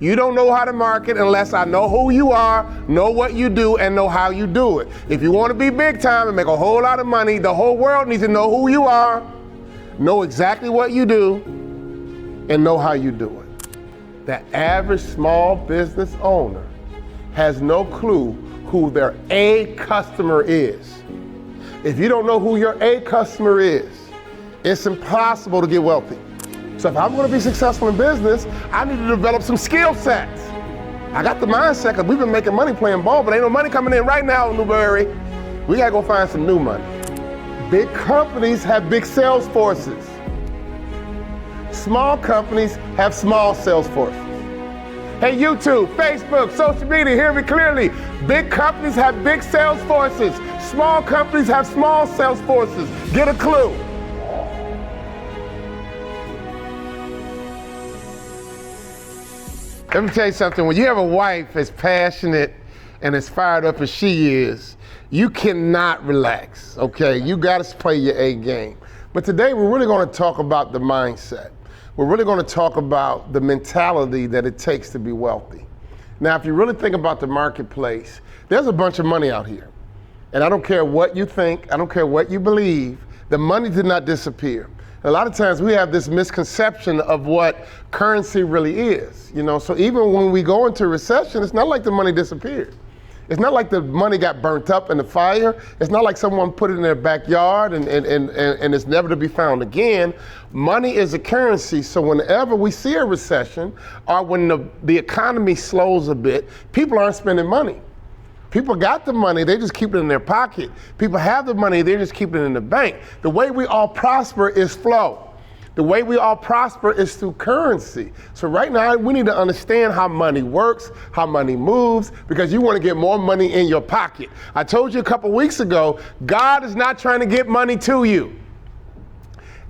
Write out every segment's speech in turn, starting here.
You don't know how to market unless I know who you are, know what you do, and know how you do it. If you want to be big time and make a whole lot of money, the whole world needs to know who you are, know exactly what you do, and know how you do it. The average small business owner has no clue who their A customer is. If you don't know who your A customer is, it's impossible to get wealthy. So if I'm going to be successful in business, I need to develop some skill sets. I got the mindset because we've been making money playing ball, but ain't no money coming in right now in Newberry. We got to go find some new money. Big companies have big sales forces. Small companies have small sales forces. Hey, YouTube, Facebook, social media, hear me clearly. Big companies have big sales forces. Small companies have small sales forces. Get a clue. Let me tell you something, when you have a wife as passionate and as fired up as she is, you cannot relax, okay? You gotta play your A game. But today we're really gonna talk about the mindset. We're really gonna talk about the mentality that it takes to be wealthy. Now, if you really think about the marketplace, there's a bunch of money out here. And I don't care what you think, I don't care what you believe, the money did not disappear. A lot of times we have this misconception of what currency really is, you know, so even when we go into a recession, it's not like the money disappeared. It's not like the money got burnt up in the fire. It's not like someone put it in their backyard and it's never to be found again. Money is a currency, so whenever we see a recession or when the economy slows a bit, people aren't spending money. People got the money, they just keep it in their pocket. People have the money, they just keep it in the bank. The way we all prosper is flow. The way we all prosper is through currency. So right now, we need to understand how money works, how money moves, because you want to get more money in your pocket. I told you a couple weeks ago, God is not trying to get money to you.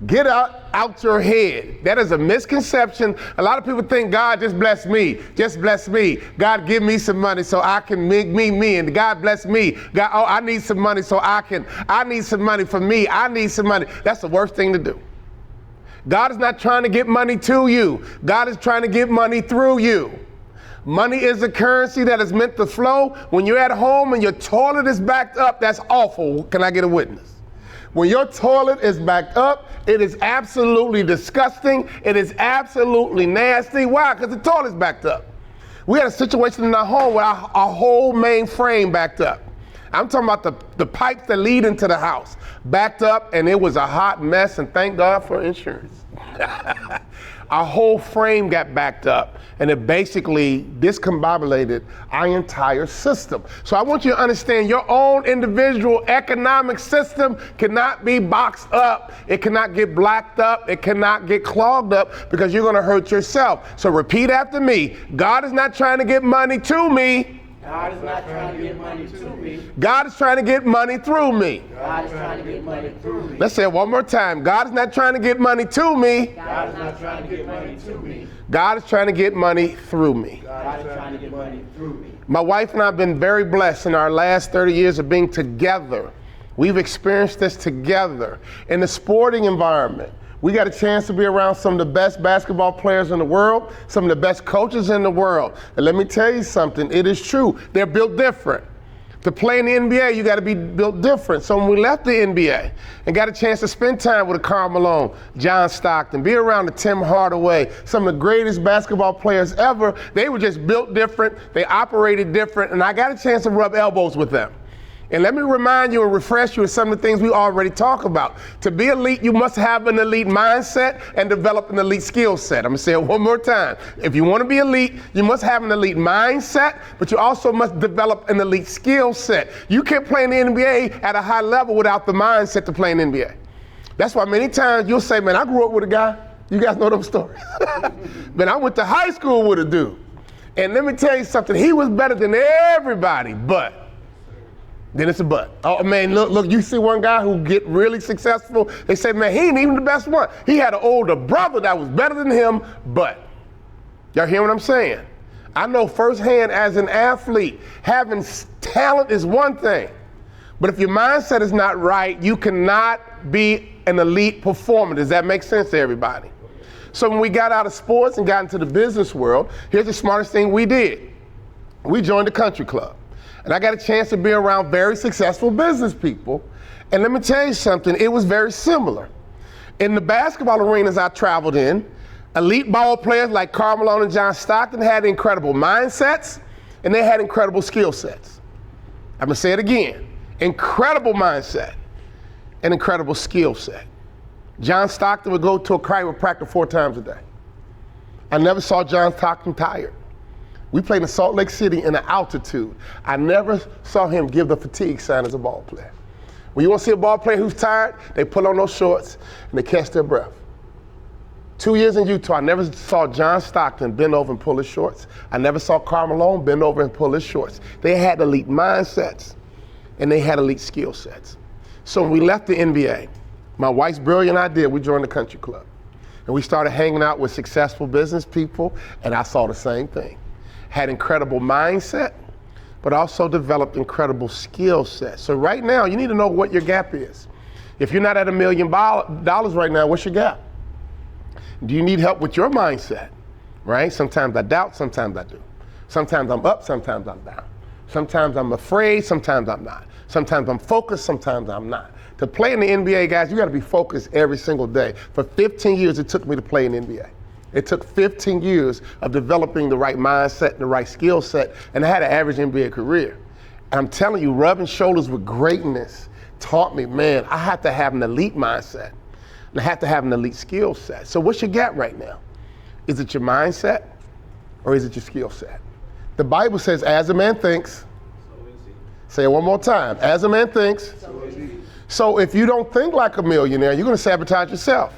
Get out your head. That is a misconception. A lot of people think God just bless me, just bless me. God give me some money so I can make me, and God bless me. God, oh, I need some money so I need some money for me, I need some money. That's the worst thing to do. God is not trying to get money to you. God is trying to get money through you. Money is a currency that is meant to flow. When you're at home and your toilet is backed up, that's awful. Can I get a witness? When your toilet is backed up, it is absolutely disgusting. It is absolutely nasty. Why? Because the toilet's backed up. We had a situation in our home where our whole main frame backed up. I'm talking about the pipes that lead into the house backed up, and it was a hot mess, and thank God for insurance. Our whole frame got backed up, and it basically discombobulated our entire system. So I want you to understand your own individual economic system cannot be boxed up. It cannot get blacked up. It cannot get clogged up because you're going to hurt yourself. So repeat after me. God is not trying to get money to me. God is not trying to get money to me. God is trying to get money through me. God is trying to get money through me. Let's say it one more time. God is not trying to get money to me. God is not trying to get money to me. God is trying to get money through me. God is trying to get money through me. My wife and I have been very blessed in our last 30 years of being together. We've experienced this together in the sporting environment. We got a chance to be around some of the best basketball players in the world, some of the best coaches in the world. And let me tell you something, it is true. They're built different. To play in the NBA, you got to be built different. So when we left the NBA and got a chance to spend time with Karl Malone, John Stockton, be around the Tim Hardaway, some of the greatest basketball players ever, they were just built different, they operated different, and I got a chance to rub elbows with them. And let me remind you and refresh you of some of the things we already talk about. To be elite, you must have an elite mindset and develop an elite skill set. I'm gonna say it one more time. If you wanna be elite, you must have an elite mindset, but you also must develop an elite skill set. You can't play in the NBA at a high level without the mindset to play in the NBA. That's why many times you'll say, man, I grew up with a guy. You guys know those stories. Man, I went to high school with a dude. And let me tell you something, he was better than everybody, but then it's a but. Oh man, look, you see one guy who get really successful, they say, man, he ain't even the best one. He had an older brother that was better than him, but. Y'all hear what I'm saying? I know firsthand as an athlete, having talent is one thing, but if your mindset is not right, you cannot be an elite performer. Does that make sense to everybody? So when we got out of sports and got into the business world, here's the smartest thing we did. We joined the country club. And I got a chance to be around very successful business people. And let me tell you something, it was very similar. In the basketball arenas I traveled in, elite ball players like Karl Malone and John Stockton had incredible mindsets and they had incredible skill sets. I'm gonna say it again, incredible mindset and incredible skill set. John Stockton would go to a chiropractor 4 times a day. I never saw John Stockton tired. We played in Salt Lake City in the altitude. I never saw him give the fatigue sign as a ball player. When you want to see a ball player who's tired, they put on those shorts and they catch their breath. 2 years in Utah, I never saw John Stockton bend over and pull his shorts. I never saw Karl Malone bend over and pull his shorts. They had elite mindsets and they had elite skill sets. So when we left the NBA, my wife's brilliant idea, we joined the country club. And we started hanging out with successful business people, and I saw the same thing. Had incredible mindset, but also developed incredible skill sets. So right now, you need to know what your gap is. If you're not at $1 million right now, what's your gap? Do you need help with your mindset, right? Sometimes I doubt, sometimes I do. Sometimes I'm up, sometimes I'm down. Sometimes I'm afraid, sometimes I'm not. Sometimes I'm focused, sometimes I'm not. To play in the NBA, guys, you gotta be focused every single day. For 15 years, it took me to play in the NBA. It took 15 years of developing the right mindset and the right skill set, and I had an average NBA career. And I'm telling you, rubbing shoulders with greatness taught me, man, I have to have an elite mindset, and I have to have an elite skill set. So what's your gap right now? Is it your mindset, or is it your skill set? The Bible says, as a man thinks, So is he. say it one more time, as a man thinks. So is he. So if you don't think like a millionaire, you're gonna sabotage yourself.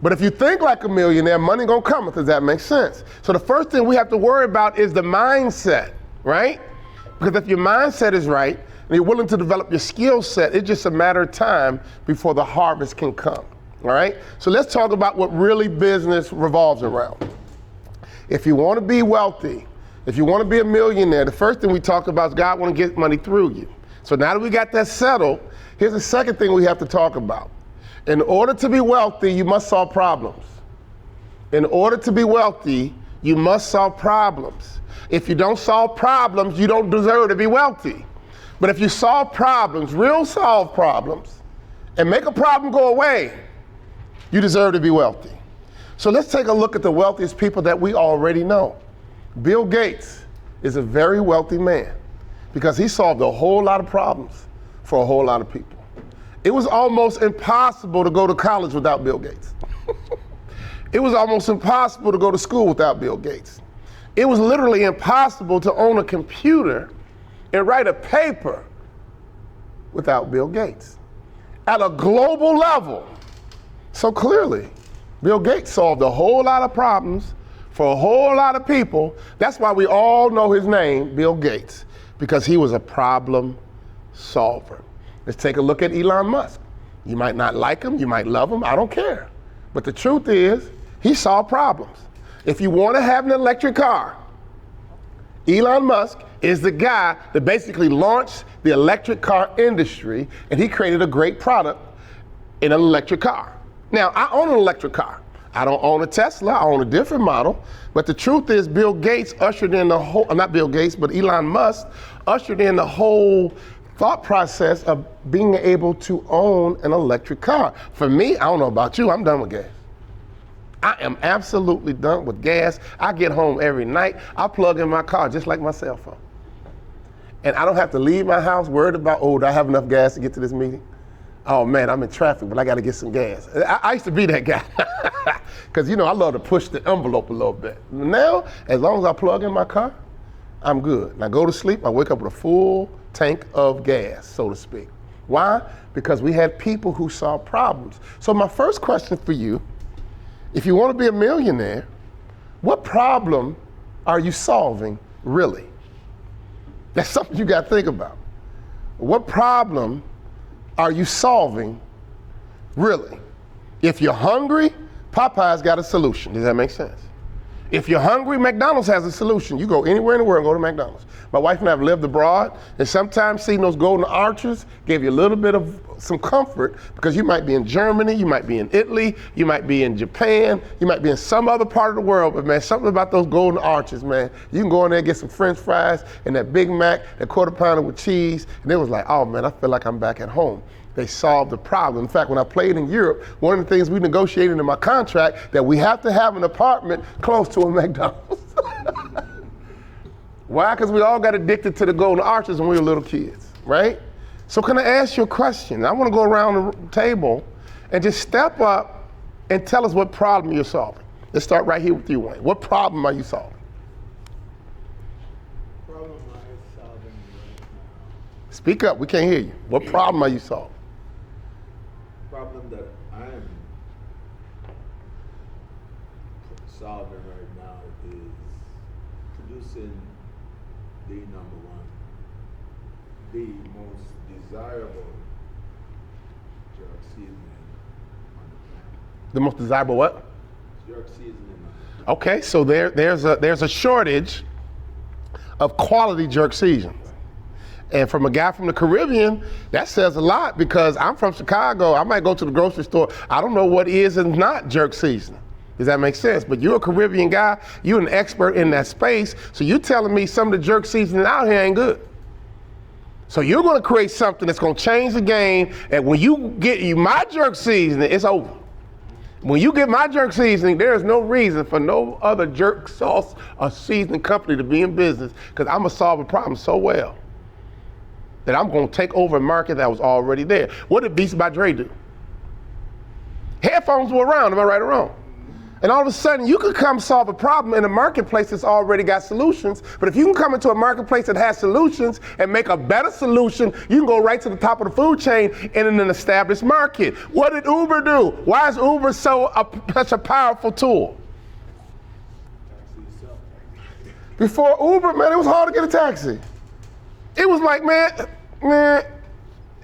But if you think like a millionaire, money gonna come. Does that make sense? So the first thing we have to worry about is the mindset, right? Because if your mindset is right and you're willing to develop your skill set, it's just a matter of time before the harvest can come, all right? So let's talk about what really business revolves around. If you wanna be wealthy, if you wanna be a millionaire, the first thing we talk about is God wanna get money through you. So now that we got that settled, here's the second thing we have to talk about. In order to be wealthy, you must solve problems. In order to be wealthy, you must solve problems. If you don't solve problems, you don't deserve to be wealthy. But if you solve problems, real solve problems, and make a problem go away, you deserve to be wealthy. So let's take a look at the wealthiest people that we already know. Bill Gates is a very wealthy man because he solved a whole lot of problems for a whole lot of people. It was almost impossible to go to college without Bill Gates. It was almost impossible to go to school without Bill Gates. It was literally impossible to own a computer and write a paper without Bill Gates. At a global level. So clearly, Bill Gates solved a whole lot of problems for a whole lot of people. That's why we all know his name, Bill Gates, because he was a problem solver. Let's take a look at Elon Musk. You might not like him, you might love him, I don't care. But the truth is, he solved problems. If you want to have an electric car, Elon Musk is the guy that basically launched the electric car industry, and he created a great product in an electric car. Now, I own an electric car. I don't own a Tesla, I own a different model. But the truth is, Bill Gates ushered in the whole, not Bill Gates, but Elon Musk ushered in the whole thought process of being able to own an electric car. For me, I don't know about you, I'm done with gas. I am absolutely done with gas. I get home every night, I plug in my car just like my cell phone. And I don't have to leave my house worried about, oh, do I have enough gas to get to this meeting? Oh man, I'm in traffic, but I gotta get some gas. I used to be that guy. Because I love to push the envelope a little bit. Now, as long as I plug in my car, I'm good. And I go to sleep, I wake up with a full tank of gas, so to speak. Why? Because we had people who solved problems. So my first question for you, if you want to be a millionaire, what problem are you solving really? That's something you got to think about. What problem are you solving really? If you're hungry, Popeye's got a solution. Does that make sense? If you're hungry, McDonald's has a solution. You go anywhere in the world and go to McDonald's. My wife and I have lived abroad, and sometimes seeing those golden arches gave you a little bit of some comfort, because you might be in Germany, you might be in Italy, you might be in Japan, you might be in some other part of the world, but man, something about those golden arches, man. You can go in there and get some French fries and that Big Mac, that quarter pounder with cheese, and it was like, oh man, I feel like I'm back at home. They solved the problem. In fact, when I played in Europe, one of the things we negotiated in my contract, that we have to have an apartment close to a McDonald's. Why? Because we all got addicted to the golden arches when we were little kids, right? So can I ask you a question? I want to go around the table and just step up and tell us what problem you're solving. Let's start right here with you, Wayne. What problem are you solving? Problem I am solving right now. Speak up, we can't hear you. What problem are you solving? Problem that I am solving right now is producing the number one, the most desirable jerk seasoning on the planet. The most desirable what? Jerk seasoning on the planet. Okay, so there's a shortage of quality jerk seasonings. And from a guy from the Caribbean, that says a lot, because I'm from Chicago. I might go to the grocery store. I don't know what is and not jerk seasoning. Does that make sense? But you're a Caribbean guy. You're an expert in that space. So you're telling me some of the jerk seasoning out here ain't good. So you're going to create something that's going to change the game. And when you get my jerk seasoning, it's over. When you get my jerk seasoning, there is no reason for no other jerk sauce or seasoning company to be in business, because I'm going to solve a problem so well that I'm going to take over a market that was already there. What did Beats by Dre do? Headphones were around, am I right or wrong? And all of a sudden, you could come solve a problem in a marketplace that's already got solutions. But if you can come into a marketplace that has solutions and make a better solution, you can go right to the top of the food chain in an established market. What did Uber do? Why is Uber such a powerful tool? Before Uber, man, it was hard to get a taxi. It was like, man,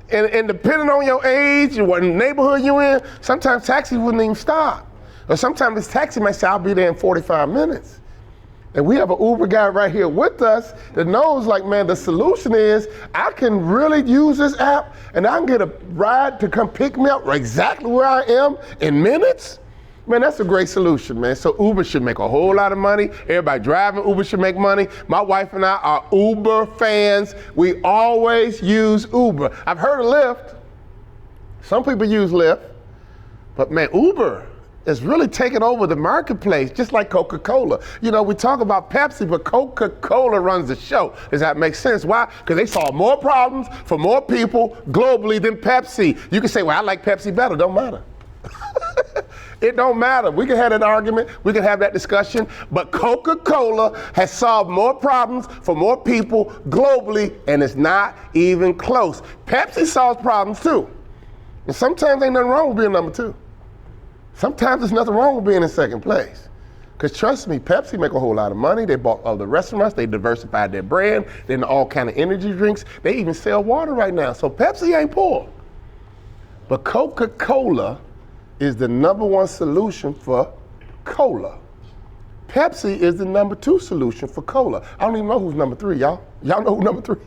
and depending on your age and what neighborhood you're in, sometimes taxis wouldn't even stop. Or sometimes this taxi might say, I'll be there in 45 minutes. And we have an Uber guy right here with us that knows, like, man, the solution is I can really use this app and I can get a ride to come pick me up exactly where I am in minutes. Man, that's a great solution, man. So Uber should make a whole lot of money. Everybody driving Uber should make money. My wife and I are Uber fans. We always use Uber. I've heard of Lyft. Some people use Lyft. But man, Uber is really taking over the marketplace, just like Coca-Cola. You know, we talk about Pepsi, but Coca-Cola runs the show. Does that make sense? Why? Because they solve more problems for more people globally than Pepsi. You can say, well, I like Pepsi better. Don't matter. It don't matter. We can have that argument. We can have that discussion. But Coca-Cola has solved more problems for more people globally, and it's not even close. Pepsi solves problems too. And sometimes ain't nothing wrong with being number two. Sometimes there's nothing wrong with being in second place. Because trust me, Pepsi make a whole lot of money. They bought other restaurants. They diversified their brand. They're in all kind of energy drinks. They even sell water right now. So Pepsi ain't poor. But Coca-Cola is the number one solution for cola. Pepsi is the number two solution for cola. I don't even know who's number three, y'all. Y'all know who number three?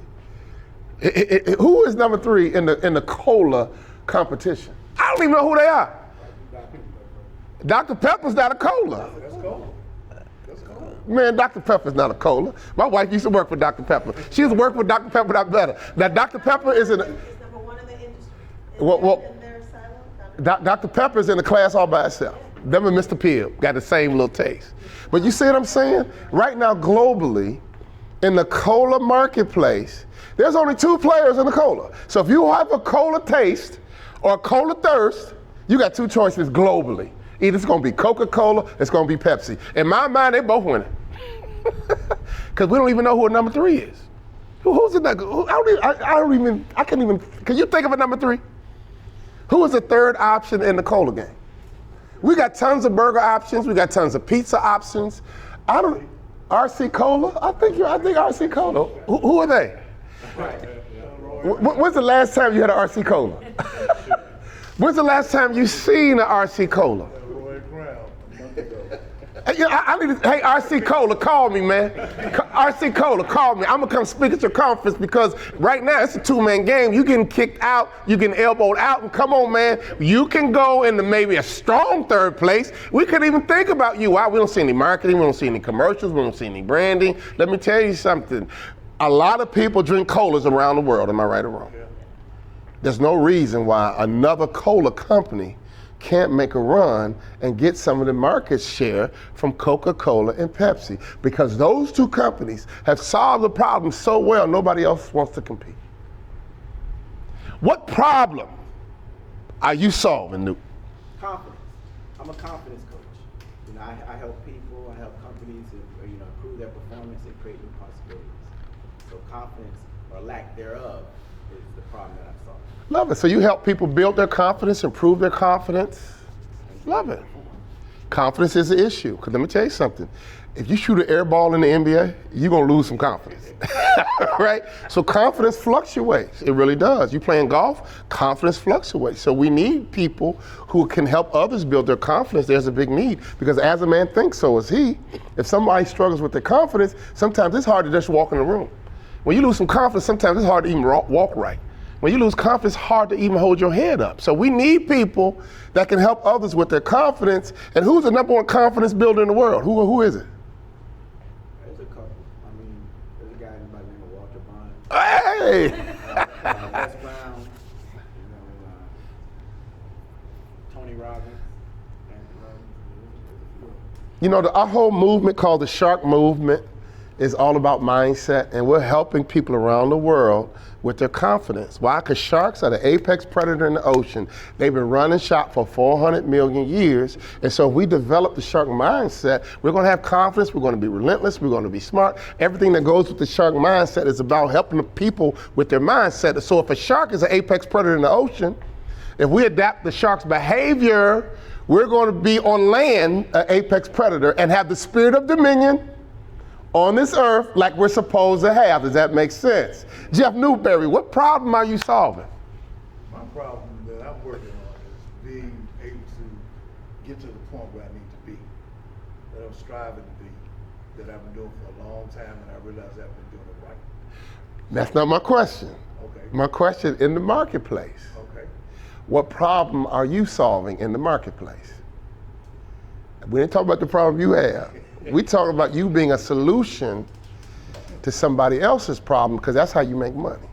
Who is number three in the cola competition? I don't even know who they are. Dr. Pepper's not a cola. Let's go. Man, Dr. Pepper's not a cola. My wife used to work for Dr. Pepper. She used to work for Dr. Pepper, not better. Now, Dr. Pepper is in It's number one in the industry. Well, In their silo, Dr. Pepper's in the class all by itself. Them and Mr. Pill got the same little taste. But you see what I'm saying? Right now, globally, in the cola marketplace, there's only two players in the cola. So if you have a cola taste or a cola thirst, you got two choices globally. Either it's gonna be Coca-Cola, it's gonna be Pepsi. In my mind, they both winning. Because we don't even know who a number three is. Who's the number? I can't even, can you think of a number three? Who is the third option in the cola game? We got tons of burger options, we got tons of pizza options. RC Cola? I think RC Cola. Who are they? When's the last time you had an RC Cola? When's the last time you seen an RC Cola? I need to, hey, RC Cola, call me, man. RC Cola, call me. I'm going to come speak at your conference because right now it's a two-man game. You getting kicked out, you getting elbowed out, and come on, man. You can go into maybe a strong third place. We couldn't even think about you. Why? We don't see any marketing, we don't see any commercials, we don't see any branding. Let me tell you something. A lot of people drink colas around the world, am I right or wrong? Yeah. There's no reason why another cola company can't make a run and get some of the market share from Coca-Cola and Pepsi, because those two companies have solved the problem so well nobody else wants to compete. What problem are you solving, Newt? Confidence. I'm a confidence coach. You know, I help people, I help companies, improve their performance and create new possibilities. So confidence or lack thereof is the problem that I solve. Love it. So you help people build their confidence, improve their confidence. Love it. Confidence is an issue. Because let me tell you something. If you shoot an air ball in the NBA, you're going to lose some confidence. Right? So confidence fluctuates. It really does. You playing golf, confidence fluctuates. So we need people who can help others build their confidence. There's a big need. Because as a man thinks, so is he. If somebody struggles with their confidence, sometimes it's hard to just walk in the room. When you lose some confidence, sometimes it's hard to even walk right. When you lose confidence, it's hard to even hold your head up. So we need people that can help others with their confidence. And who's the number one confidence builder in the world? Who is it? There's a couple. I mean, there's a guy by the name of Walter Bond. Hey! Les Brown, Tony Robbins, and Our whole movement called the Shark Movement is all about mindset, and we're helping people around the world with their confidence. Why? Because sharks are the apex predator in the ocean. They've been running shop for 400 million years, and so if we develop the shark mindset, we're going to have confidence, we're going to be relentless, we're going to be smart. Everything that goes with the shark mindset is about helping the people with their mindset. So if a shark is an apex predator in the ocean, if we adapt the shark's behavior, we're going to be on land an apex predator and have the spirit of dominion on this earth like we're supposed to have. Does that make sense? Jeff Newberry, what problem are you solving? My problem that I'm working on is being able to get to the point where I need to be, that I'm striving to be, that I've been doing for a long time, and I realize I've been doing it right. That's not my question. Okay. My question in the marketplace. Okay. What problem are you solving in the marketplace? We didn't talk about the problem you have. We talk about you being a solution to somebody else's problem, because that's how you make money.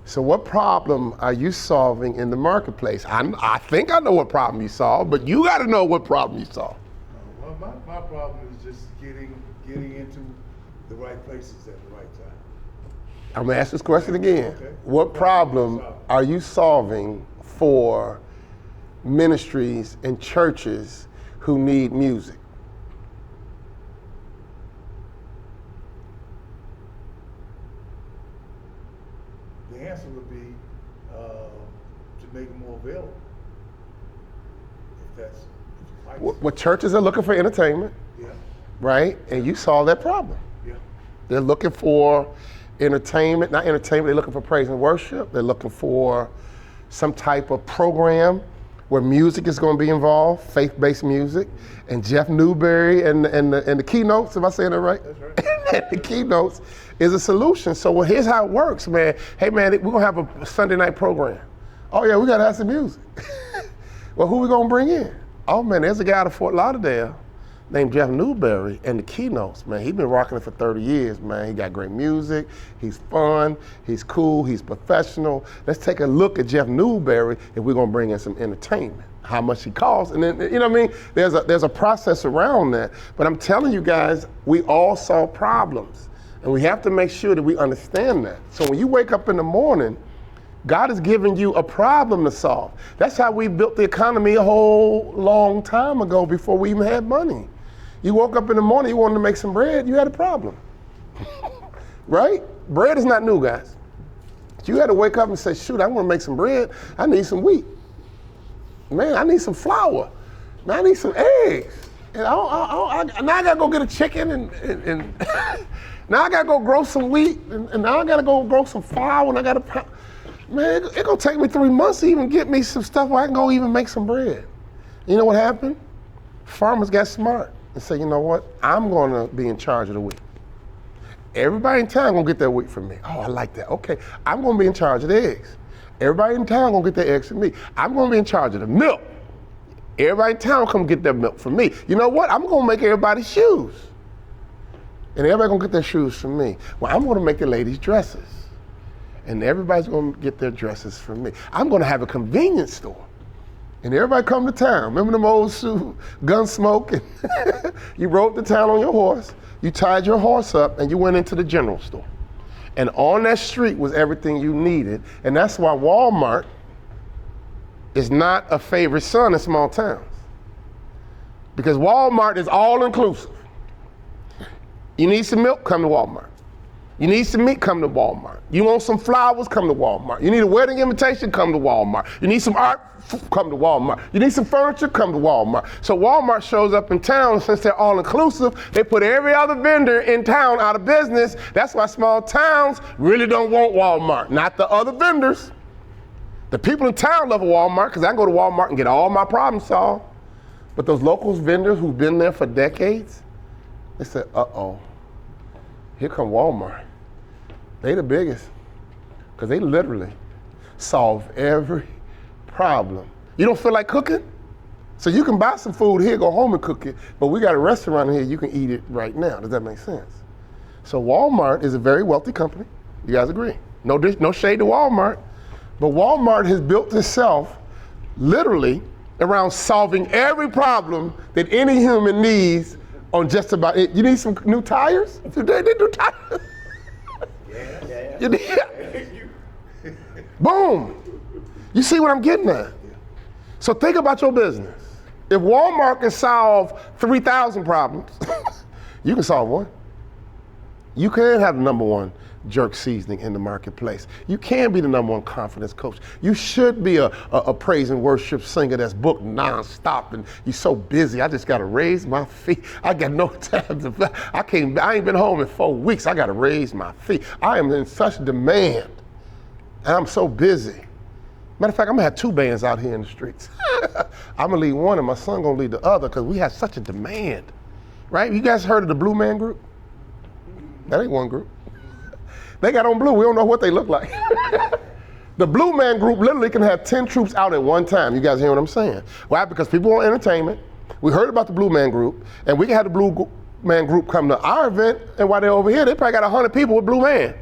So what problem are you solving in the marketplace? I think I know what problem you solve, but you got to know what problem you solve. Well, my problem is just getting into the right places at the right time. I'm going to ask this question again. Okay. What problem are you solving for ministries and churches who need music? The answer would be to make it more available. If that's if you like. What churches are looking for entertainment, Yeah. right? And you solve that problem. Yeah. They're looking for entertainment, not entertainment, they're looking for praise and worship. They're looking for some type of program where music is going to be involved, faith-based music. And Jeff Newberry and the keynotes, am I saying that right? That's right. The keynotes is a solution. So well, here's how it works, man. Hey, man, we're going to have a Sunday night program. Oh, yeah, we got to have some music. Well, who we going to bring in? Oh, man, there's a guy out of Fort Lauderdale named Jeff Newberry and the keynotes, man. He's been rocking it for 30 years, man. He got great music, he's fun, he's cool, he's professional. Let's take a look at Jeff Newberry if we're gonna bring in some entertainment. How much he costs, and then, you know what I mean? There's a process around that. But I'm telling you guys, we all solve problems. And we have to make sure that we understand that. So when you wake up in the morning, God is giving you a problem to solve. That's how we built the economy a whole long time ago before we even had money. You woke up in the morning, you wanted to make some bread, you had a problem. Right? Bread is not new, guys. You had to wake up and say, shoot, I want to make some bread. I need some wheat. Man, I need some flour. Man, I need some eggs. And now I got to go get a chicken and now I got to go grow some wheat and now I got to go grow some flour and I got to, man, it's going to take me 3 months to even get me some stuff where I can go even make some bread. You know what happened? Farmers got smart. and say, you know what? I'm going to be in charge of the wheat. Everybody in town going to get their wheat from me. Oh, I like that. Okay, I'm going to be in charge of the eggs. Everybody in town going to get their eggs from me. I'm going to be in charge of the milk. Everybody in town come get their milk from me. You know what? I'm going to make everybody's shoes. And everybody going to get their shoes from me. Well, I'm going to make the ladies' dresses. And everybody's going to get their dresses from me. I'm going to have a convenience store. And everybody come to town. Remember them old gun smoke? And you rode to town on your horse. You tied your horse up and you went into the general store. And on that street was everything you needed. And that's why Walmart is not a favorite son in small towns. Because Walmart is all inclusive. You need some milk, come to Walmart. You need some meat, come to Walmart. You want some flowers, come to Walmart. You need a wedding invitation, come to Walmart. You need some art, come to Walmart. You need some furniture, come to Walmart. So Walmart shows up in town, since they're all inclusive, they put every other vendor in town out of business. That's why small towns really don't want Walmart, not the other vendors. The people in town love a Walmart because I can go to Walmart and get all my problems solved. But those local vendors who've been there for decades, they said, uh-oh, here come Walmart. They the biggest, because they literally solve every problem. You don't feel like cooking? So you can buy some food here, go home and cook it, but we got a restaurant here, you can eat it right now. Does that make sense? So Walmart is a very wealthy company. You guys agree? No shade to Walmart, but Walmart has built itself literally around solving every problem that any human needs on just about it. You need some new tires? They do tires. Boom. You see what I'm getting at? So think about your business. If Walmart can solve 3,000 problems, you can solve one. You can have the number one jerk seasoning in the marketplace. You can be the number one confidence coach. You should be a praise and worship singer that's booked nonstop, and you're so busy. I just got to raise my feet. I got no time to. I ain't been home in 4 weeks. I got to raise my feet. I am in such demand, and I'm so busy. Matter of fact, I'm gonna have 2 bands out here in the streets. I'm gonna lead one, and my son gonna lead the other, because we have such a demand, right? You guys heard of the Blue Man Group? That ain't one group. They got on blue, we don't know what they look like. The Blue Man Group literally can have 10 troops out at one time. You guys hear what I'm saying? Why? Because people want entertainment. We heard about the Blue Man Group, and we can have the Blue Man Group come to our event, and while they're over here, they probably got 100 people with Blue Man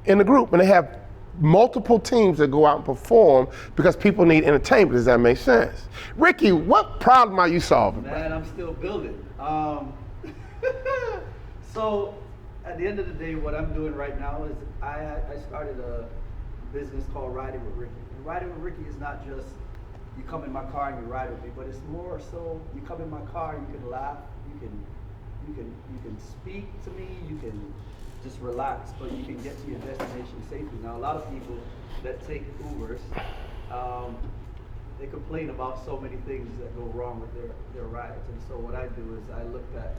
in the group, and they have multiple teams that go out and perform because people need entertainment. Does that make sense? Ricky, what problem are you solving? Man, I'm still building. So at the end of the day, what I'm doing right now is I started a business called Riding with Ricky. And Riding with Ricky is not just you come in my car and you ride with me, but it's more so you come in my car, you can laugh, you can speak to me, you can just relax, but you can get to your destination safely. Now, a lot of people that take Ubers, they complain about so many things that go wrong with their rides. And so what I do is I looked at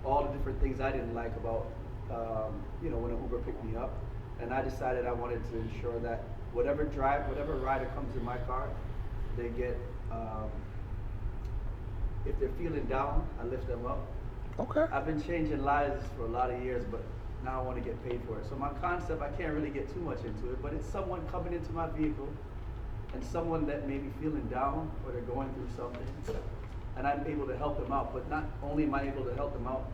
all the different things I didn't like about, when an Uber picked me up, and I decided I wanted to ensure that whatever rider comes in my car, they get, if they're feeling down, I lift them up. Okay. I've been changing lives for a lot of years, but now I want to get paid for it. So my concept, I can't really get too much into it, but it's someone coming into my vehicle and someone that may be feeling down or they're going through something, and I'm able to help them out. But not only am I able to help them out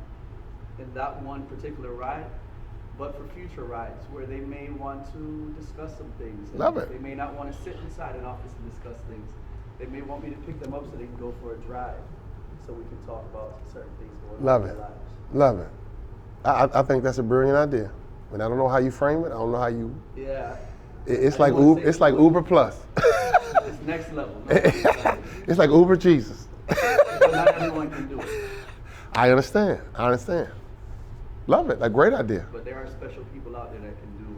in that one particular ride, but for future rides where they may want to discuss some things. Love it. They may not want to sit inside an office and discuss things. They may want me to pick them up so they can go for a drive, so we can talk about certain things going on in their lives. Love it. I think that's a brilliant idea. And I don't know how you frame it. I don't know how you. Yeah. It's like Uber Plus. It's next level. It's like Uber Jesus. But not everyone can do it. I understand. Love it. A great idea. But there are special people out there that can do.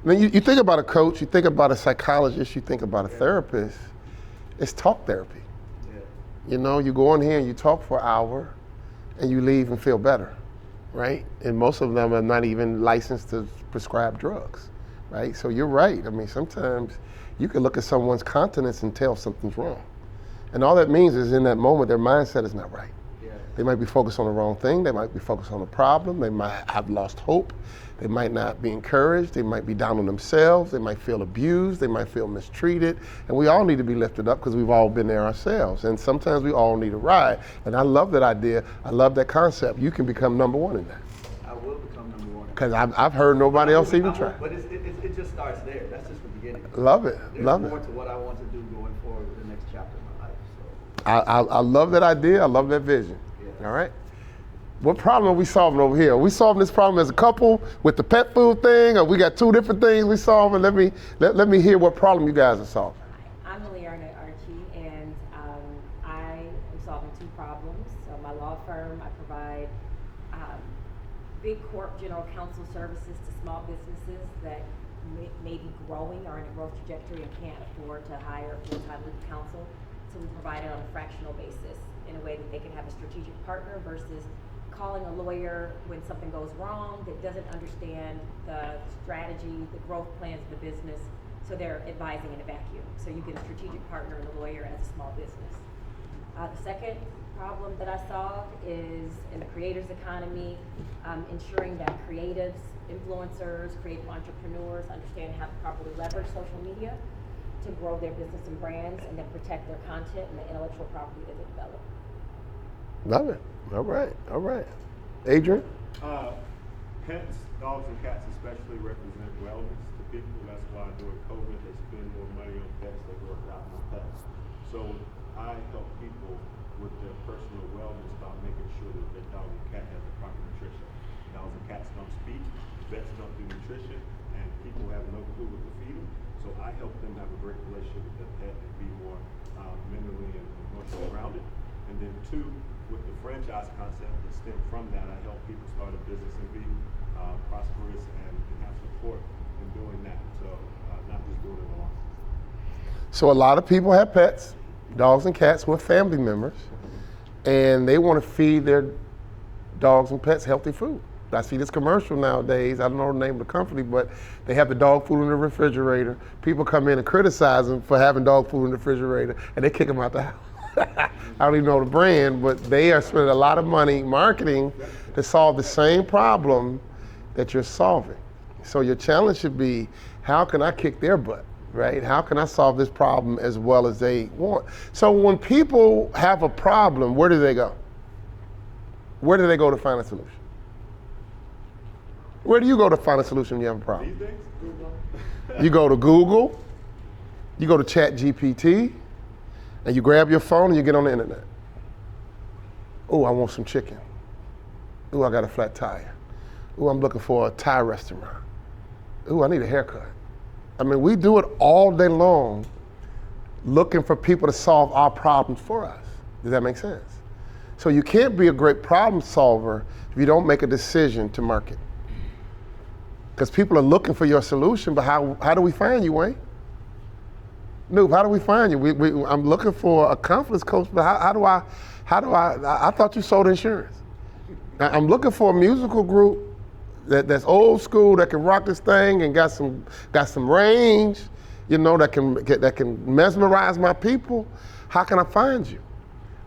When you think about a coach, you think about a psychologist, you think about a therapist. It's talk therapy. Yeah. You go in here and you talk for an hour, and you leave and feel better, right? And most of them are not even licensed to prescribe drugs, right? So you're right. I mean, sometimes you can look at someone's countenance and tell something's wrong. And all that means is in that moment, their mindset is not right. Yeah. They might be focused on the wrong thing. They might be focused on the problem. They might have lost hope. They might not be encouraged. They might be down on themselves. They might feel abused. They might feel mistreated. And we all need to be lifted up because we've all been there ourselves. And sometimes we all need a ride. And I love that idea. I love that concept. You can become number one in that. I will become number one. Because I've heard nobody else even try. But it just starts there. That's just the beginning. Love it. There's Love more it. to what I want to do going forward with the next chapter of my life. So I love that idea. I love that vision. Yeah. All right. What problem are we solving over here? Are we solving this problem as a couple with the pet food thing, or we got two different things we solving? Let me hear what problem you guys are solving. I'm Liliana Archie, and I am solving two problems. So my law firm, I provide big corp general counsel services to small businesses that may be growing or in a growth trajectory and can't afford to hire a full-time legal counsel. So we provide it on a fractional basis in a way that they can have a strategic partner versus calling a lawyer when something goes wrong that doesn't understand the strategy, the growth plans of the business, so they're advising in a vacuum. So you get a strategic partner and a lawyer as a small business. The second problem that I solve is in the creators economy, ensuring that creatives, influencers, creative entrepreneurs understand how to properly leverage social media to grow their business and brands and then protect their content and the intellectual property that they develop. Love it. All right. All right. Adrian? Pets, dogs and cats especially represent wellness to people. That's why during COVID they spend more money on pets, they work out on pets. So I help people with their personal wellness by making sure that their dog and cat has the proper nutrition. Dogs and cats don't speak, vets don't do nutrition, and people have no clue what to feed them. So I help them have a great relationship with their pet and be more mentally and emotionally grounded. And then two, with the franchise concept that stem from that, I help people start a business and be prosperous and have support in doing that. So not just doing it alone. So a lot of people have pets, dogs and cats with family members, and they want to feed their dogs and pets healthy food. I see this commercial nowadays, I don't know the name of the company, but they have the dog food in the refrigerator. People come in and criticize them for having dog food in the refrigerator, and they kick them out the house. I don't even know the brand, but they are spending a lot of money marketing to solve the same problem that you're solving. So your challenge should be, how can I kick their butt, right? How can I solve this problem as well as they want? So when people have a problem, where do they go? Where do they go to find a solution? Where do you go to find a solution when you have a problem? These days, Google. You go to Google, you go to ChatGPT, and you grab your phone and you get on the internet. Oh, I want some chicken. Oh, I got a flat tire. Oh, I'm looking for a Thai restaurant. Oh, I need a haircut. I mean, we do it all day long looking for people to solve our problems for us. Does that make sense? So you can't be a great problem solver if you don't make a decision to market. Because people are looking for your solution, but how do we find you, Wayne? Noob, how do we find you? I'm looking for a confidence coach, but how do I thought you sold insurance. I'm looking for a musical group that's old school, that can rock this thing and got some range, you know, that can mesmerize my people. How can I find you?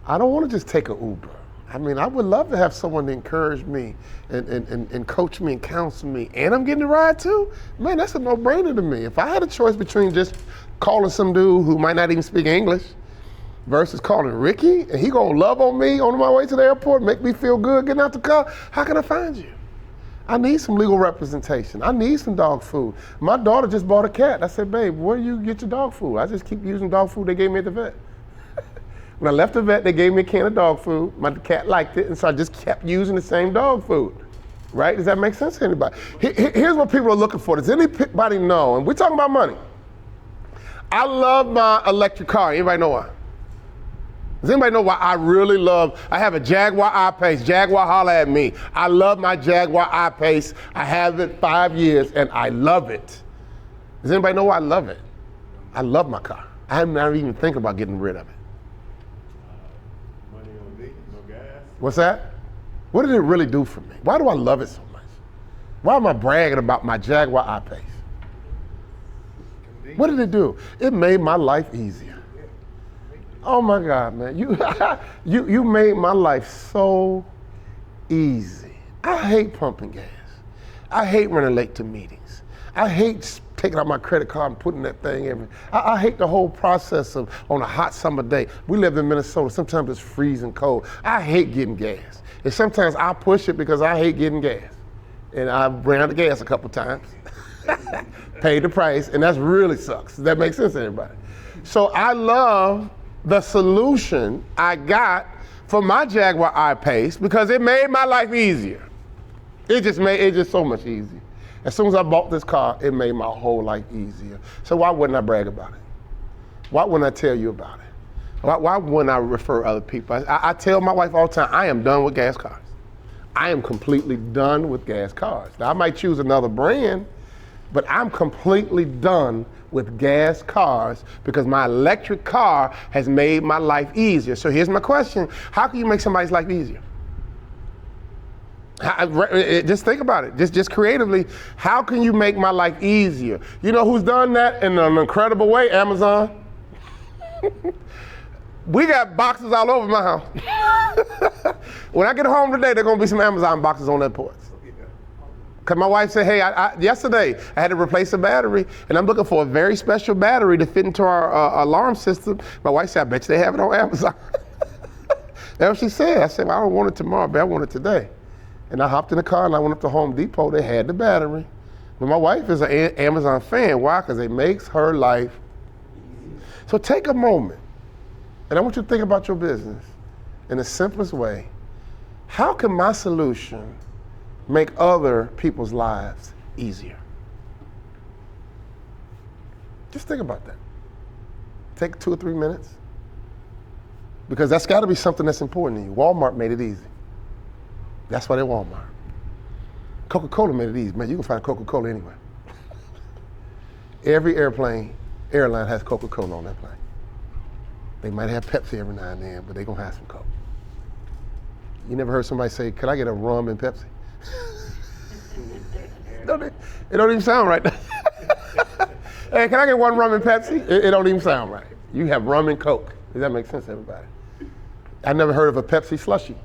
I don't want to just take an Uber. I mean, I would love to have someone to encourage me and coach me and counsel me, and I'm getting a ride too. Man, that's a no-brainer to me. If I had a choice between just calling some dude who might not even speak English versus calling Ricky, and he gonna love on me on my way to the airport, make me feel good getting out the car, how can I find you? I need some legal representation. I need some dog food. My daughter just bought a cat. I said, babe, where do you get your dog food? I just keep using dog food they gave me at the vet. When I left the vet, they gave me a can of dog food. My cat liked it, and so I just kept using the same dog food. Right? Does that make sense to anybody? Here's what people are looking for. Does anybody know, and we're talking about money. I love my electric car. Anybody know why? Does anybody know why I really love, I have a Jaguar I-Pace. Jaguar, holler at me. I love my Jaguar I-Pace. I have it 5 years, and I love it. Does anybody know why I love it? I love my car. I'm not even thinking about getting rid of it. Money on no gas. What's that? What did it really do for me? Why do I love it so much? Why am I bragging about my Jaguar I-Pace? What did it do? It made my life easier. Oh my God, man. You made my life so easy. I hate pumping gas. I hate running late to meetings. I hate taking out my credit card and putting that thing in. I hate the whole process of on a hot summer day. We live in Minnesota. Sometimes it's freezing cold. I hate getting gas. And sometimes I push it because I hate getting gas. And I ran out of gas a couple times. Paid the price, and that really sucks. Does that make sense to everybody? So I love the solution I got for my Jaguar I-Pace because it made my life easier. It just so much easier. As soon as I bought this car, it made my whole life easier. So why wouldn't I brag about it? Why wouldn't I tell you about it? Why wouldn't I refer other people? I tell my wife all the time, I am done with gas cars. I am completely done with gas cars. Now I might choose another brand, but I'm completely done with gas cars because my electric car has made my life easier. So here's my question. How can you make somebody's life easier? Just think about it. Just creatively, how can you make my life easier? You know who's done that in an incredible way? Amazon. We got boxes all over my house. When I get home today, there are gonna be some Amazon boxes on that porch. Because my wife said, hey, yesterday I had to replace a battery, and I'm looking for a very special battery to fit into our alarm system. My wife said, I bet you they have it on Amazon. That's what she said. I said, well, I don't want it tomorrow, but I want it today. And I hopped in the car and I went up to Home Depot. They had the battery. But my wife is an Amazon fan. Why? Because it makes her life easy. So take a moment, and I want you to think about your business in the simplest way. How can my solution make other people's lives easier? Just think about that. Take 2 or 3 minutes. Because that's got to be something that's important to you. Walmart made it easy. That's why they're Walmart. Coca-Cola made it easy. Man, you can find Coca-Cola anywhere. Every airline has Coca-Cola on that plane. They might have Pepsi every now and then, but they're going to have some Coke. You never heard somebody say, could I get a rum and Pepsi? It don't even sound right. Hey, can I get one rum and Pepsi? It don't even sound right. You have rum and Coke. Does that make sense to everybody? I never heard of a Pepsi slushie.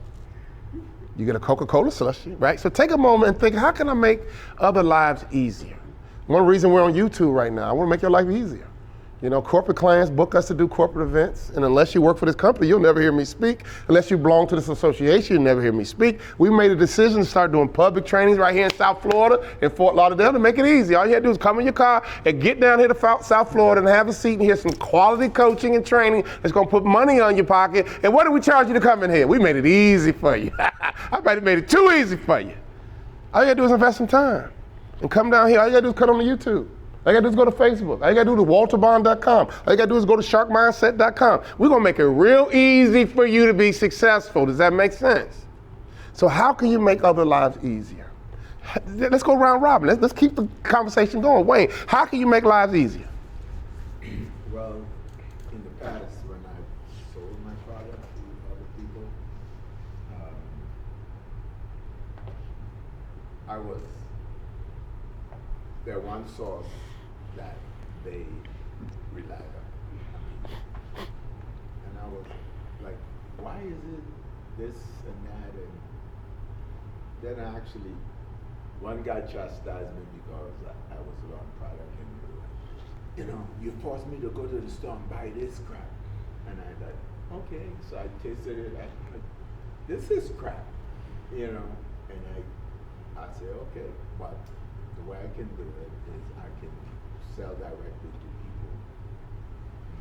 You get a Coca-Cola slushie, right? So take a moment and think, how can I make other lives easier? One reason we're on YouTube right now, I want to make your life easier. You know, corporate clients book us to do corporate events, and unless you work for this company, you'll never hear me speak. Unless you belong to this association, you'll never hear me speak. We made a decision to start doing public trainings right here in South Florida, in Fort Lauderdale, to make it easy. All you have to do is come in your car and get down here to South Florida and have a seat and hear some quality coaching and training that's going to put money on your pocket. And what do we charge you to come in here? We made it easy for you. I might have made it too easy for you. All you got to do is invest some time and come down here. All you got to do is come on the YouTube. All you gotta do is go to Facebook. All you gotta do is walterbond.com. All you gotta do is go to sharkmindset.com. We're gonna make it real easy for you to be successful. Does that make sense? So how can you make other lives easier? Let's go round robin. Let's keep the conversation going. Wayne, how can you make lives easier? Well, in the past, when I sold my product to other people, I was their one source that they relied on. And I was like, why is it this and that? And then I actually, one guy chastised me because I was the wrong product. And he was like, you know, you forced me to go to the store and buy this crap. And I thought, okay. So I tasted it. I like, this is crap, you know. And I said, okay, but the way I can do it is I can sell directly to people,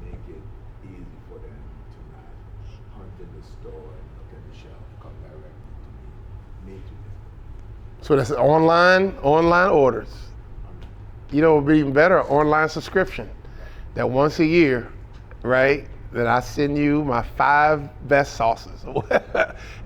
make it easy for them to not hunt in the store and look at the shelf, come directly to me to them. So that's online orders. You know, it would be even better, online subscription. That once a year, right, that I send you my 5 best sauces.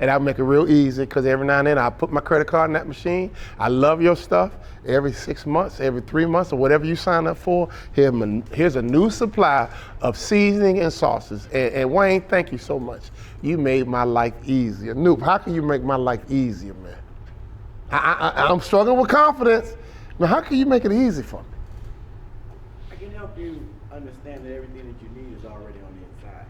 And I'll make it real easy because every now and then I put my credit card in that machine. I love your stuff. Every 6 months, every 3 months, or whatever you sign up for, here's a new supply of seasoning and sauces. And Wayne, thank you so much. You made my life easier. Noop, how can you make my life easier, man? I'm struggling with confidence. Now, how can you make it easy for me? I can help you understand that everything that you need is already on the inside.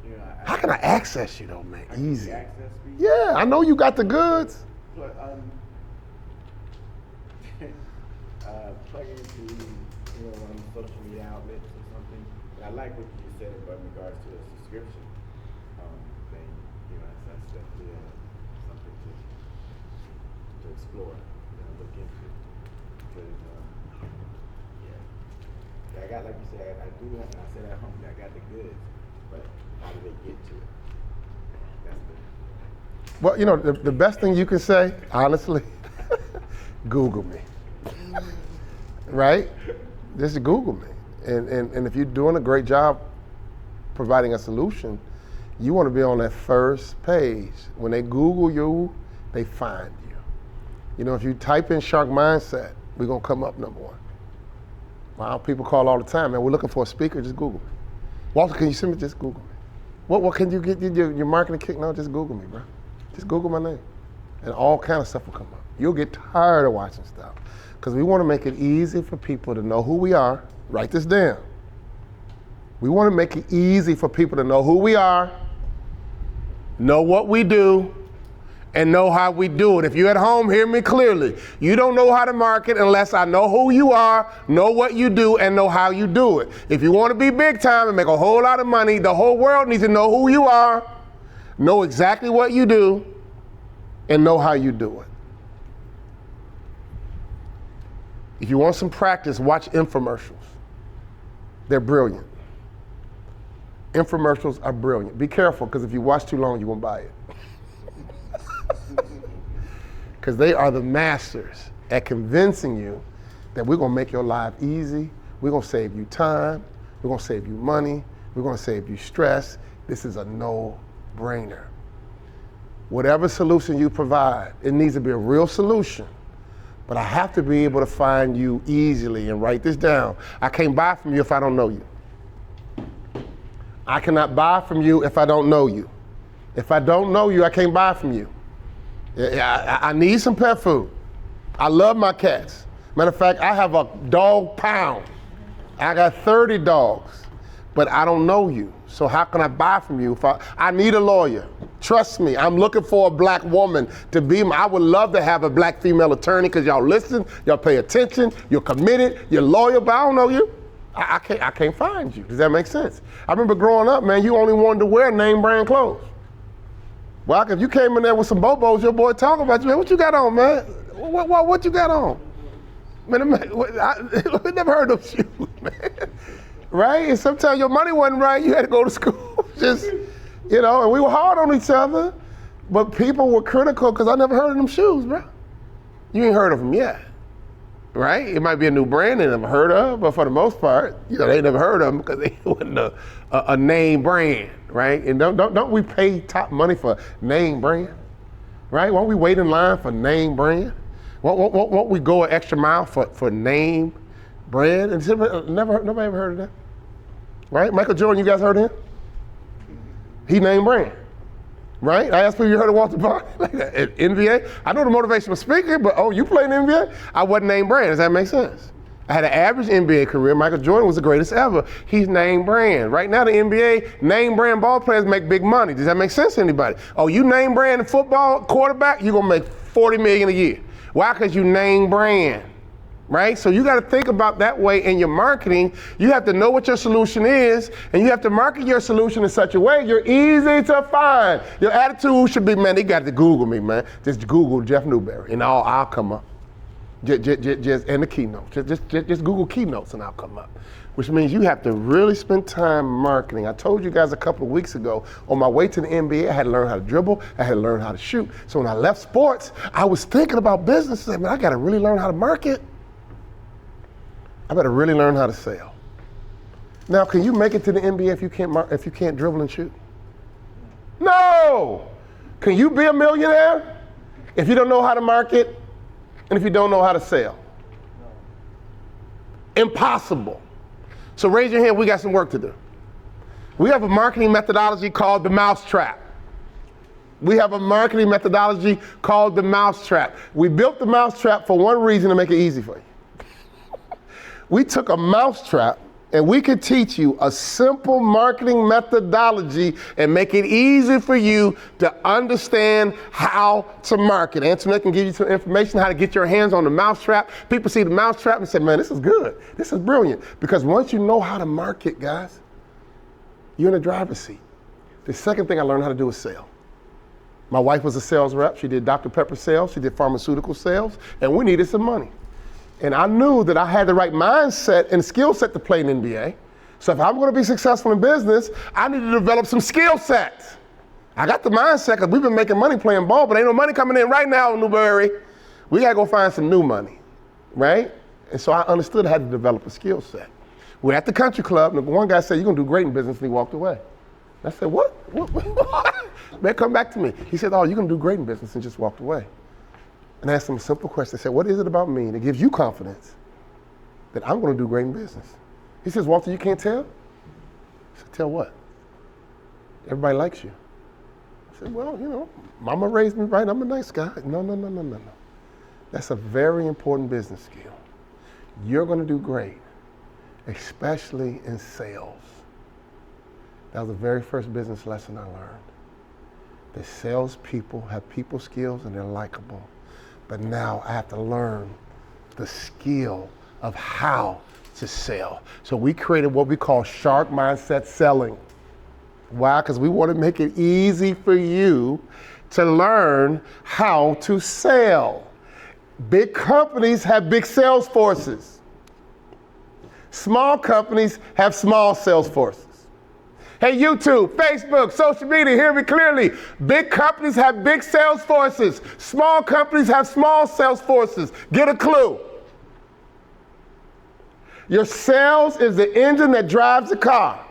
You know, How can I access you though, man? I can Easy. access me. Yeah, I know you got the goods. But plug into one of the social media outlets or something. And I like what you said in regards to a subscription thing. That's definitely something to explore, look into. Because I got, like you said, I do have, and I said at home, I got the goods, but how do they get to it? That's the Well, the best thing you can say, honestly, Google me. Right? Just Google me. And if you're doing a great job providing a solution, you want to be on that first page. When they Google you, they find you. If you type in shark mindset, we're going to come up number one. Wow, people call all the time, man, we're looking for a speaker, just Google me. Walter, can you send me, just Google me. What can you get your marketing kick? No, just Google me, bro. Just Google my name. And all kind of stuff will come up. You'll get tired of watching stuff. Because we want to make it easy for people to know who we are. Write this down. We want to make it easy for people to know who we are, know what we do, and know how we do it. If you're at home, hear me clearly. You don't know how to market unless I know who you are, know what you do, and know how you do it. If you want to be big time and make a whole lot of money, the whole world needs to know who you are, know exactly what you do, and know how you do it. If you want some practice, watch infomercials. They're brilliant. Infomercials are brilliant. Be careful, because if you watch too long, you won't buy it. Because they are the masters at convincing you that we're going to make your life easy, we're going to save you time, we're going to save you money, we're going to save you stress. This is a no-brainer. Whatever solution you provide, it needs to be a real solution. But I have to be able to find you easily, and write this down. I can't buy from you if I don't know you. I cannot buy from you if I don't know you. If I don't know you, I can't buy from you. I need some pet food. I love my cats. Matter of fact, I have a dog pound. I got 30 dogs, but I don't know you. So how can I buy from you? If I need a lawyer. Trust me, I'm looking for a black woman to be I would love to have a black female attorney, because y'all listen, y'all pay attention, you're committed, you're loyal, but I don't know you. I can't find you. Does that make sense? I remember growing up, man, you only wanted to wear name brand clothes. Well, if you came in there with some bobos, your boy talking about you, man, what you got on, man? What you got on? Man, I never heard of shoes, man. Right? And sometimes your money wasn't right, you had to go to school. Just, and we were hard on each other, but people were critical because I never heard of them shoes, bro. You ain't heard of them yet, right? It might be a new brand they never heard of, but for the most part, they never heard of them because they wasn't a name brand, right? And don't we pay top money for name brand, right? Won't we wait in line for name brand? Won't we go an extra mile for name brand? And nobody ever heard of that, right? Michael Jordan, you guys heard of him? He name brand, right? I asked people, you heard of Walter Barr? Like NBA? I know the motivational speaker, but you play in the NBA? I wasn't name brand. Does that make sense? I had an average NBA career. Michael Jordan was the greatest ever. He's name brand. Right now, the NBA, name brand ball players make big money. Does that make sense to anybody? You name brand football quarterback, you're going to make $40 million a year. Why? Because you name brand. Right? So you got to think about that way in your marketing. You have to know what your solution is, and you have to market your solution in such a way you're easy to find. Your attitude should be, man, they got to Google me, man. Just Google Jeff Newberry, and I'll come up. Just and the keynotes. Just Google keynotes, and I'll come up. Which means you have to really spend time marketing. I told you guys a couple of weeks ago, on my way to the NBA, I had to learn how to dribble, I had to learn how to shoot. So when I left sports, I was thinking about business. Man, I got to really learn how to market. I better really learn how to sell. Now, can you make it to the NBA if you can't dribble and shoot? No! Can you be a millionaire if you don't know how to market and if you don't know how to sell? Impossible. So raise your hand, we got some work to do. We have a marketing methodology called the mousetrap. We have a marketing methodology called the mousetrap. We built the mousetrap for one reason, to make it easy for you. We took a mousetrap and we could teach you a simple marketing methodology and make it easy for you to understand how to market. Antoinette can give you some information how to get your hands on the mousetrap. People see the mousetrap and say, man, this is good. This is brilliant. Because once you know how to market, guys, you're in the driver's seat. The second thing I learned how to do is sell. My wife was a sales rep. She did Dr. Pepper sales. She did pharmaceutical sales. And we needed some money. And I knew that I had the right mindset and skill set to play in NBA. So if I'm going to be successful in business, I need to develop some skill sets. I got the mindset because we've been making money playing ball, but ain't no money coming in right now in Newberry. We got to go find some new money, right? And so I understood I had to develop a skill set. We're at the country club, and one guy said, you're going to do great in business, and he walked away. And I said, what? Man, come back to me. He said, oh, you're going to do great in business, and just walked away. And I asked him a simple question. I said, what is it about me that gives you confidence that I'm going to do great in business? He says, Walter, you can't tell? I said, tell what? Everybody likes you. I said, well, you know, mama raised me right. I'm a nice guy. No. That's a very important business skill. You're going to do great, especially in sales. That was the very first business lesson I learned. That salespeople have people skills and they're likable. But now I have to learn the skill of how to sell. So we created what we call shark mindset selling. Why? Because we want to make it easy for you to learn how to sell. Big companies have big sales forces. Small companies have small sales forces. Hey, YouTube, Facebook, social media, hear me clearly. Big companies have big sales forces. Small companies have small sales forces. Get a clue. Your sales is the engine that drives the car.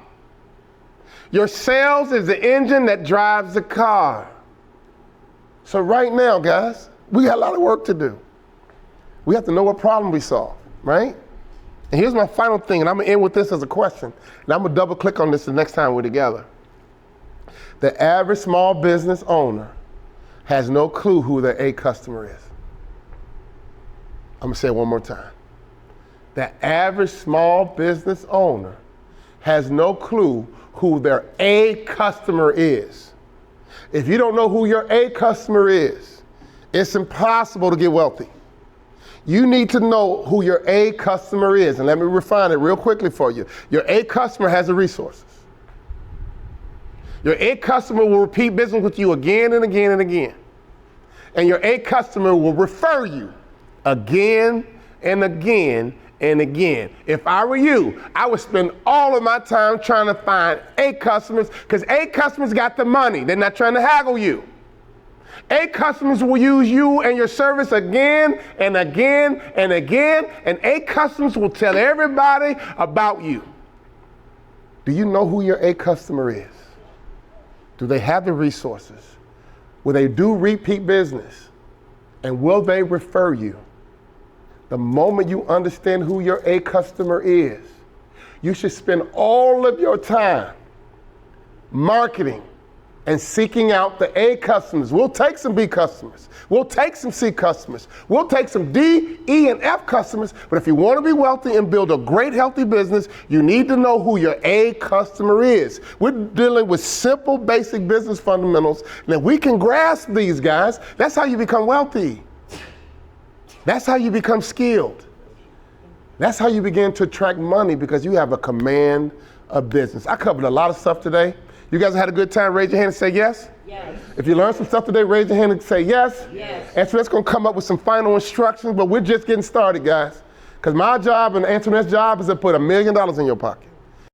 Your sales is the engine that drives the car. So right now, guys, we got a lot of work to do. We have to know what problem we solve, right? And here's my final thing, and I'm going to end with this as a question. And I'm going to double click on this the next time we're together. The average small business owner has no clue who their A customer is. I'm going to say it one more time. The average small business owner has no clue who their A customer is. If you don't know who your A customer is, it's impossible to get wealthy. You need to know who your A customer is. And let me refine it real quickly for you. Your A customer has the resources. Your A customer will repeat business with you again and again and again. And your A customer will refer you again and again and again. If I were you, I would spend all of my time trying to find A customers because A customers got the money. They're not trying to haggle you. A customers will use you and your service again and again and again, and A customers will tell everybody about you. Do you know who your A customer is? Do they have the resources? Will they do repeat business? And will they refer you? The moment you understand who your A customer is, you should spend all of your time marketing and seeking out the A customers. We'll take some B customers. We'll take some C customers. We'll take some D, E, and F customers. But if you want to be wealthy and build a great, healthy business, you need to know who your A customer is. We're dealing with simple, basic business fundamentals. And if we can grasp these, guys, that's how you become wealthy. That's how you become skilled. That's how you begin to attract money because you have a command of business. I covered a lot of stuff today. You guys had a good time? Raise your hand and say yes. Yes. If you learned some stuff today, raise your hand and say yes. Yes. And so that's going to come up with some final instructions, but we're just getting started, guys. Because my job and Antoinette's job is to put $1 million in your pocket.